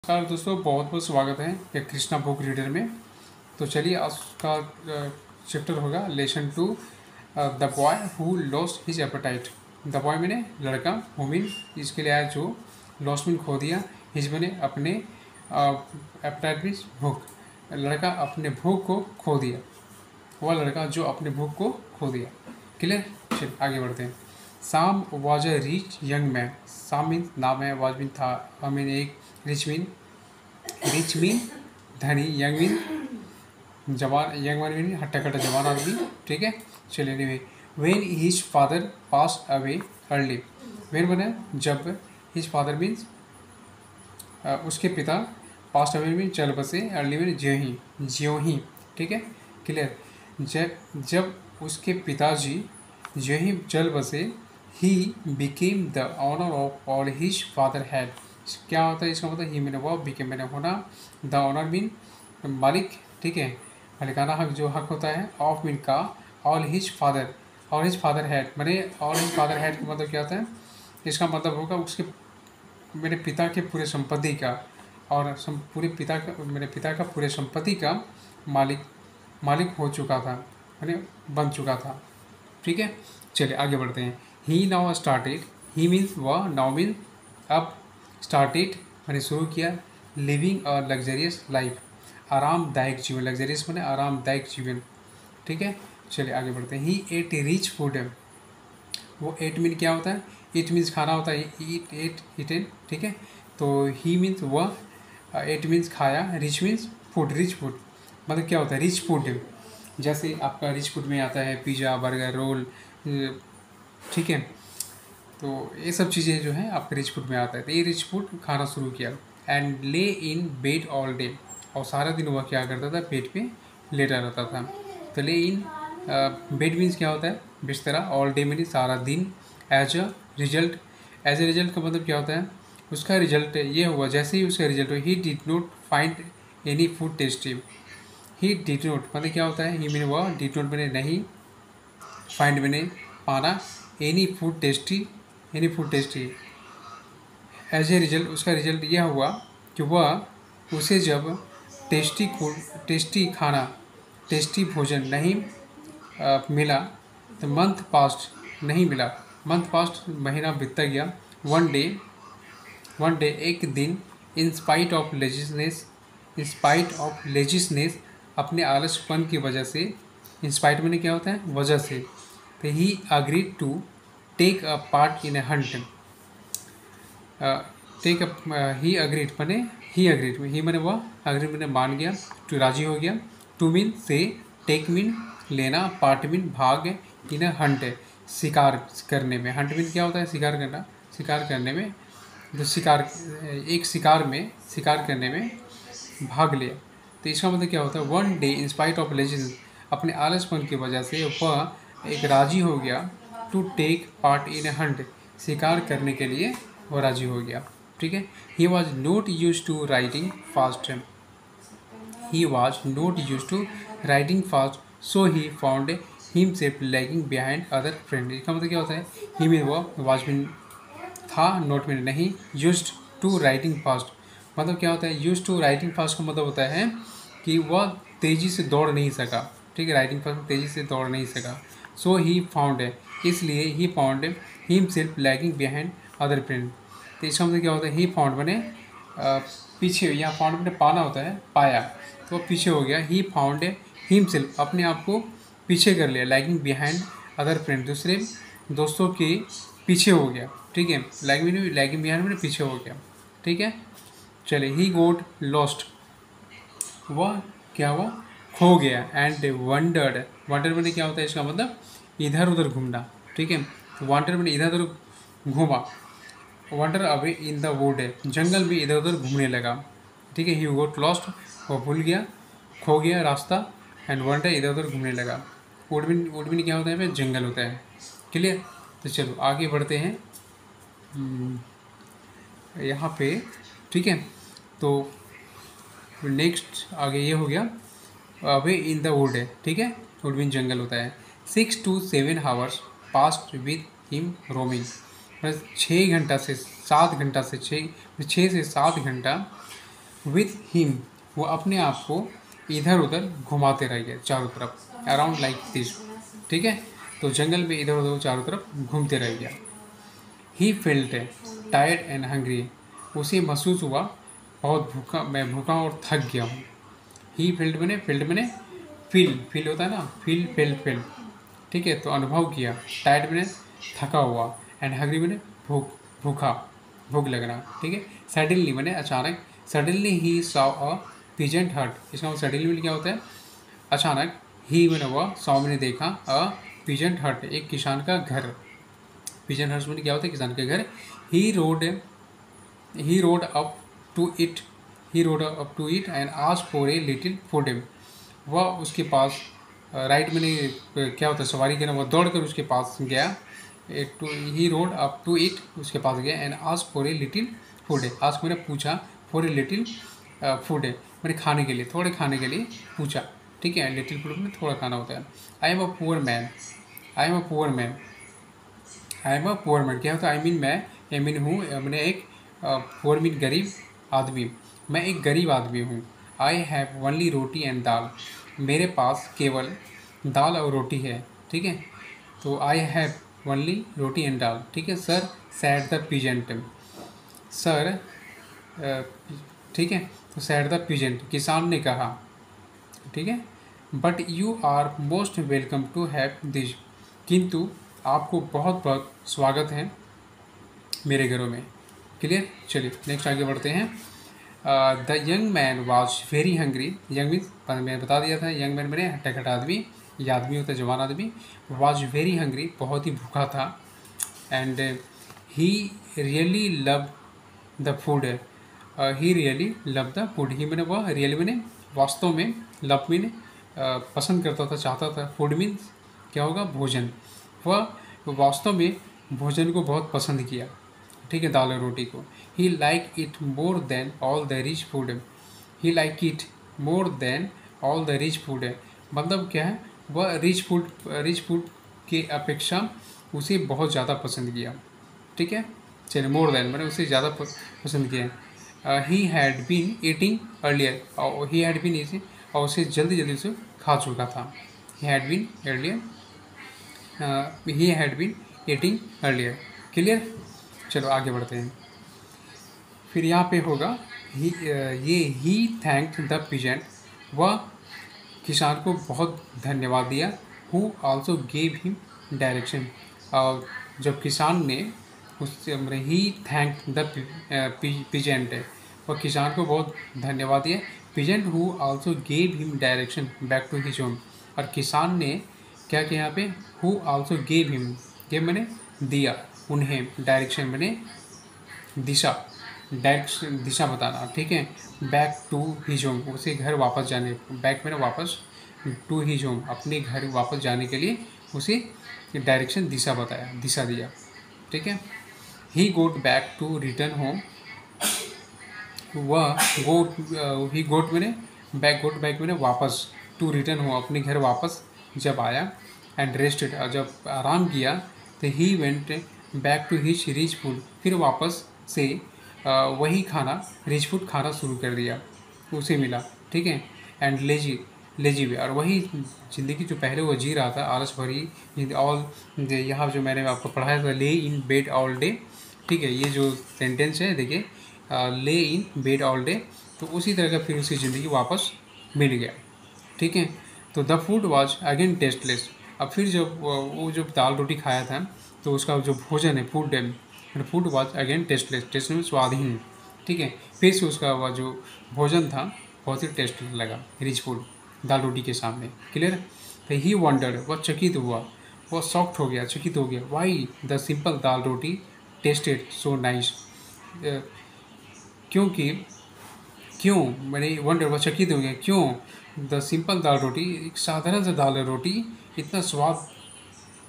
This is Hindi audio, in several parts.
नमस्कार दोस्तों, बहुत बहुत स्वागत है ये कृष्णा बुक रीडर में। तो चलिए आज का चैप्टर होगा lesson two the boy who lost his appetite. The boy मैंने लड़का, हु मीन इसके लिए आया जो लॉस्ट मीन खो दिया, हिज मैंने अपने, एपेटाइट मीन भूख। लड़का अपने भूख को खो दिया, वह लड़का जो अपने भूख को खो दिया। क्लियर? चलिए आगे बढ़ते हैं। साम was a rich young man. साम मीन नाम है, वॉज मीन था, आई मीन एक रिच मीन धनी, यंग मीन जवान, यंग मीन हट्टा कट्टा जवान आदमी। ठीक है, चलिए anyway when his father passed away early. When बने जब, हिज फादर मीन्स उसके पिता, पास्ट अवे मीन चल बसे, अर्ली मीन ज्यों ही। ठीक है, क्लियर। जब उसके पिताजी ज्यों ही चल बसे, he became the owner of all his father had. क्या होता है इसका मतलब? ही मैंने वह, बिकेम मैंने होना, द ऑनर मीन मालिक। ठीक है, मालिकाना हक, जो हक होता है, ऑफ मीन का, ऑल हिज फादर हैड मैंने, ऑल हिज फादर हैड का मतलब क्या होता है? इसका मतलब होगा उसके मेरे पिता के पूरे संपत्ति का, और पूरे पिता का, मेरे पिता का पूरे संपत्ति का मालिक हो चुका था, मैंने बन चुका था। ठीक है, चलिए आगे बढ़ते हैं। ही नाउ स्टार्टेड, ही मीन्स वह, नाउ मीन अब, स्टार्टेड मैंने शुरू किया, लिविंग अ लग्जरियस लाइफ, आरामदायक जीवन। लग्जरियस मैंने आरामदायक जीवन। ठीक है, चलिए आगे बढ़ते हैं। ही एट रिच फूड, वो एट मीन क्या होता है? इट मीन्स खाना होता है, ईट, एट, ईटेन। ठीक है, तो ही मीन्स वह, एट मीन्स खाया, rich means food, rich food मतलब क्या होता है? Rich food. जैसे आपका रिच फूड में आता है पिज़्ज़ा, बर्गर, रोल। ठीक है, तो ये सब चीज़ें जो है आपके रिच फूड में आता है। तो ये रिच फूड खाना शुरू किया। एंड ले इन बेड ऑल डे, और सारा दिन वह क्या करता था? बेड पे लेटा रहता था। तो ले इन बेड मीन्स क्या होता है? बिस्तरा। ऑल डे मीन्स सारा दिन। एज अ रिजल्ट का मतलब क्या होता है? उसका रिजल्ट ये हुआ, जैसे ही उसका रिजल्ट हुआ, he did not find any food tasty. He did not मतलब क्या होता है? ही मैंने वह, डिड नॉट मैंने नहीं, फाइंड मैंने पाना, any food tasty as a result उसका रिजल्ट यह हुआ कि वह उसे जब टेस्टी खाना, टेस्टी भोजन नहीं मिला, तो मंथ पास्ट नहीं मिला, मंथ पास्ट महीना बीतता गया। वन डे एक दिन, इन स्पाइट ऑफ लेजिसनेस अपने आलसपन की वजह से, इन स्पाइट में क्या होता है? वजह से। तो he agreed to take a part in a hunt. He agreed ही मैंने वह, अग्रीड मैंने मान गया, टू राजी हो गया, टू मीन से, टेक मीन लेना, पार्ट मीन भाग, इन ए हंट शिकार करने में। हंट मीन क्या होता है? शिकार करना। शिकार करने में, जो शिकार करने में भाग लिया। तो इसका मतलब क्या होता है? One day in spite of laziness, अपने आलसपन की वजह से वह एक राजी हो गया, to take part in a hunt, शिकार करने के लिए वह राजी हो गया। ठीक है, he was not use to riding fast, so he found himself lagging behind other friend. इसका मतलब क्या होता है? ही मीन वह, वॉज मीन था, नोट में नहीं, यूज्ड टू राइटिंग फास्ट मतलब क्या होता है? यूज टू राइटिंग फास्ट का मतलब होता है कि वह तेज़ी से दौड़ नहीं सका। ठीक है, राइटिंग फास्ट तेज़ी से दौड़ नहीं सका। सो ही फाउंड है, इसलिए he found him self lagging behind other friend. तो इसका मतलब क्या होता है? ही फाउंड बने पीछे, यहाँ फाउंड बने पाना होता है, पाया, तो पीछे हो गया। ही फाउंड हिम सेल्फ अपने आप को पीछे कर लिया, लैगिंग बिहाइंड अदर फ्रेंड दूसरे दोस्तों के पीछे हो गया। ठीक है, लैगिंग बिहाइंड में पीछे हो गया। ठीक है, चलिए। ही गोट लॉस्ट, वह क्या हुआ? खो गया। एंड वंडर मैंने क्या होता है? इसका मतलब इधर उधर घूमना। ठीक है, वंडर मैंने इधर उधर घूमा, wander away in the wood, जंगल में इधर उधर घूमने लगा। ठीक है, ही गोट लॉस्ट, वह भूल गया, खो गया रास्ता, एंड वंडर इधर उधर घूमने लगा। वुड क्या होता है? जंगल होता है। क्लियर? तो चलो आगे बढ़ते हैं यहाँ पे। ठीक है, तो नेक्स्ट आगे ये हो गया, अवे इन द वुड है। ठीक है, वुड मीन जंगल होता है। 6 to 7 hours past with him roaming, 6 से 7 घंटा विथ हिम, वो अपने आप को इधर उधर घुमाते रह गए चारों तरफ, अराउंड लाइक दिस, ठीक है। तो जंगल में इधर उधर चारों तरफ घूमते रह गया। He felt tired and hungry, उसे महसूस हुआ बहुत भूखा, मैं भूखा और थक गया हूँ। ही फील्ड मैंने फील होता है ना, फेल्ट, ठीक है। तो अनुभव किया, टायर्ड मैंने थका हुआ, एंड हंग्री मैंने भूखा, भूख लगना, ठीक है। सडनली मैंने अचानक, suddenly he saw a peasant हट, इसका सडनली में क्या होता है, अचानक। ही मैंने वह सॉ मैंने देखा, अ पीजेंट हट, एक किसान का घर। पीजेंट हट में क्या होता है, किसान का घर। He rode up to it, and asked for a little food, वह उसके पास राइट मैंने क्या होता है, सवारी करना, वह दौड़ कर उसके पास गया। ही रोड अप टू इट, उसके पास गया, and asked for a little food, ask मैंने पूछा, फॉर ए लिटिल फूड मैंने खाने के लिए, थोड़े खाने के लिए पूछा, ठीक है। लिटिल फूड में थोड़ा खाना होता है। I am a poor man, I am a poor man, I am a poor man क्या होता है, आई मीन हूँ, मैंने एक पुअर मीन गरीब आदमी, मैं एक गरीब आदमी हूँ। I have only roti and dal, मेरे पास केवल दाल और रोटी है, ठीक है। तो I have only roti and dal, ठीक है। Sir said the peasant, sir ठीक है। तो सैड द पीजेंट, किसान ने कहा, ठीक है। But you are most welcome to have this, किंतु आपको बहुत बहुत स्वागत है मेरे घरों में। क्लियर। चलिए नेक्स्ट आगे बढ़ते हैं। The young man was very hungry, young means मैंने बता दिया था, यंग मैन मैंने हट्टा खट्टा आदमी, ये आदमी होता है जवान आदमी। वॉज वेरी हंग्री, बहुत ही भूखा था। And he really love the food, he really love the food, ही मैंने वह रियली मैंने वास्तव में, लव मीन पसंद करता था, चाहता था। फूड मीन्स क्या होगा, भोजन। वह वास्तव में भोजन को बहुत पसंद किया, ठीक है, दाल और रोटी को। He like it more than all the rich food, he like it more than all the rich food, मतलब क्या है, वह रिच फूड की अपेक्षा उसे बहुत ज़्यादा पसंद किया, ठीक है। चलिए मोर देन मैंने उसे ज़्यादा पसंद किया। He had been eating earlier, he had been इसे, और उसे जल्दी से खा चुका था। He had been earlier, he had been eating earlier. Clear. चलो आगे बढ़ते हैं। फिर यहाँ पे होगा ही थैंक्ड द पीजेंट, वह किसान को बहुत धन्यवाद दिया। Who also gave him direction, और जब किसान ने उससे ही थैंक्ड द पीजेंट, वह किसान को बहुत धन्यवाद दिया। Peasant who also gave him direction back to his home, और किसान ने क्या किया यहाँ पे, who also gave him, gave मैंने दिया उन्हें, डायरेक्शन मैंने दिशा, डायरेक्शन दिशा बताना, ठीक है। बैक टू हिज होम, उसे घर वापस जाने, बैक मैंने वापस, टू हिज होम अपने घर वापस जाने के लिए उसे डायरेक्शन दिशा बताया, दिशा दिया, ठीक है। ही गोट बैक टू रिटर्न होम, वह ही गोट मैंने बैक मैंने वापस, टू रिटर्न हो अपने घर वापस जब आया, एंड रेस्टेड, और जब आराम किया, तो he went back to his rich food, फिर वापस से वही खाना, रिच फूड खाना शुरू कर दिया, उसे मिला, ठीक है। एंड लेजी वे, और वही ज़िंदगी जो पहले वो जी रहा था, आलस भरी ऑल, यहाँ जो मैंने आपको पढ़ाया था, ले इन बेड ऑल डे, ठीक है। ये जो सेंटेंस है देखिए, ले इन बेड ऑल डे, तो उसी तरह का फिर उसकी ज़िंदगी वापस मिल गया, ठीक है। तो the food was again tasteless, अब फिर जब वो जो दाल रोटी खाया था, तो उसका जो भोजन है, फूड वॉज अगेन टेस्टलेस में स्वादहीन, ठीक है। फिर से उसका वह जो भोजन था बहुत ही टेस्ट लगा, रिच फूड दाल रोटी के सामने। क्लियर। तो ही वंडर्ड, वह चकित हुआ, वह सॉफ्ट हो गया, चकित हो गया। Why the simple dal roti tested so nice, क्यों मैंने वंडर, वह चकित हो गया, क्यों द सिंपल दाल रोटी, एक साधारण सा दाल रोटी इतना स्वाद,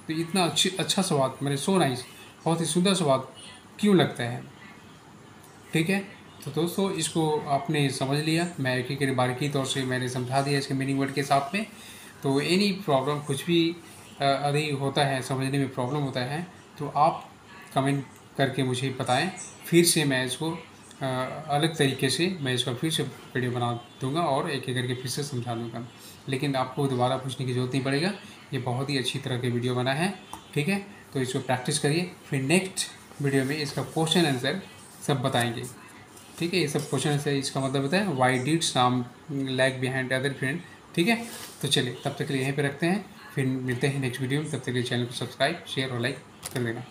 तो इतना अच्छा स्वाद, मैंने सो नाइस, बहुत ही सुंदर स्वाद क्यों लगता है, ठीक है। तो दोस्तों इसको आपने समझ लिया, मैं एक एक बारीकी तौर से मैंने समझा दिया इसके मीनिंग वर्ड के साथ में। तो एनी प्रॉब्लम, कुछ भी यदि होता है, समझने में प्रॉब्लम होता है, तो आप कमेंट करके मुझे बताएं, फिर से मैं इसको अलग तरीके से मैं इसका फिर से वीडियो बना दूंगा और एक एक करके फिर से समझा दूंगा, लेकिन आपको दोबारा पूछने की ज़रूरत नहीं पड़ेगा। ये बहुत ही अच्छी तरह के वीडियो बना है, ठीक है। तो इसको प्रैक्टिस करिए, फिर नेक्स्ट वीडियो में इसका क्वेश्चन आंसर सब बताएंगे, ठीक है। ये सब क्वेश्चन आंसर इसका मतलब होता है why did some lag behind other friend, ठीक है। तो चलिए तब तक के लिए यहीं पे रखते हैं, फिर मिलते हैं नेक्स्ट वीडियो में। तब तक के लिए चैनल को सब्सक्राइब, शेयर और लाइक कर देना।